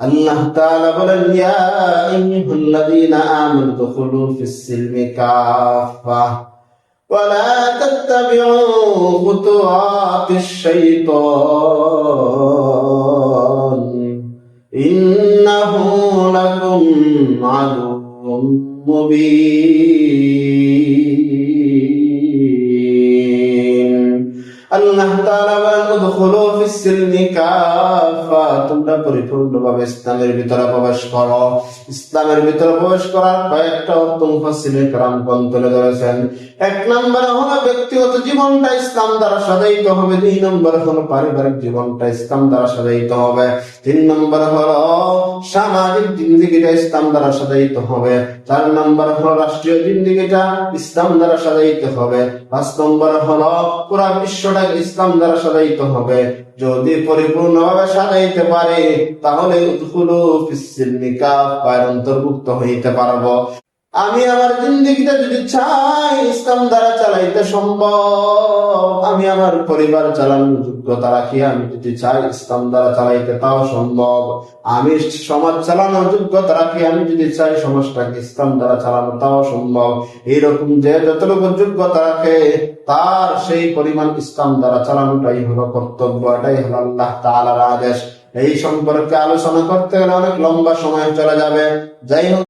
আল্লাহ তাআলা বলেন, ইয়া আইয়ুহাল্লাযীনা আমানু দুখুলু ফিস-সিলমি কাফা ওয়া লা তাত্তাবিউ খুতুওয়াতিশ শাইতান ইন্নাহু লাকুম আদুউম মুবিন। আল্লাহ তাআলা বলেন, উদখুলু ফিস-সিলমি কাফা, তোমরা পরিপূর্ণভাবে ইসলামের ভিতরে প্রবেশ করো। ইসলামের ভিতরে প্রবেশ করার কয়েকটা অর্থ মুফাসসিরিনে কেরামগণ তুলে ধরেছেন। এক নম্বরে হলো ব্যক্তিগত জীবনটা ইসলাম দ্বারা সাজাইতে হবে। 2 নম্বরে হলো পারিবারিক জীবনটা ইসলাম দ্বারা সাজাইতে হবে। 3 নম্বরে হলো সামাজিক জিন্দেগিটা ইসলাম দ্বারা সাজাইতে হবে। 4 নম্বরে হলো রাষ্ট্রীয় জিন্দেগিটা ইসলাম দ্বারা সাজাইতে হবে। 5 নম্বরে হলো পুরা বিশ্বটা ইসলাম দ্বারা সাজাইতে হবে। যদি পরিপূর্ণভাবে সাজাইতে পারে তাহলে উদখুলু ফিস-সিলমি কাফা অন্তর্ভুক্ত হইতে পারবো। আমি আমার জিন্দেগিটা যদি চাই ইসলাম দ্বারা চালাইতে সম্ভব। আমি আমার পরিবার চালানোর যোগ্যতা রাখি, আমি যদি চাই ইসলাম দ্বারা চালাইতে তাও সম্ভব। আমি সমাজ চালানোর যোগ্যতা রাখি, আমি যদি চাই সমাজটাকে ইসলাম দ্বারা চালানো তাও সম্ভব। এইরকম যে যতটুকু যোগ্যতা রাখে তার সেই পরিমাণ ইসলাম দ্বারা চালানোটাই হলো কর্তব্য, এটাই হলো আল্লাহ তাআলার আদেশ। এই সম্পর্কে আলোচনা করতে গেলে অনেক লম্বা সময় চলে যাবে। যাই হোক,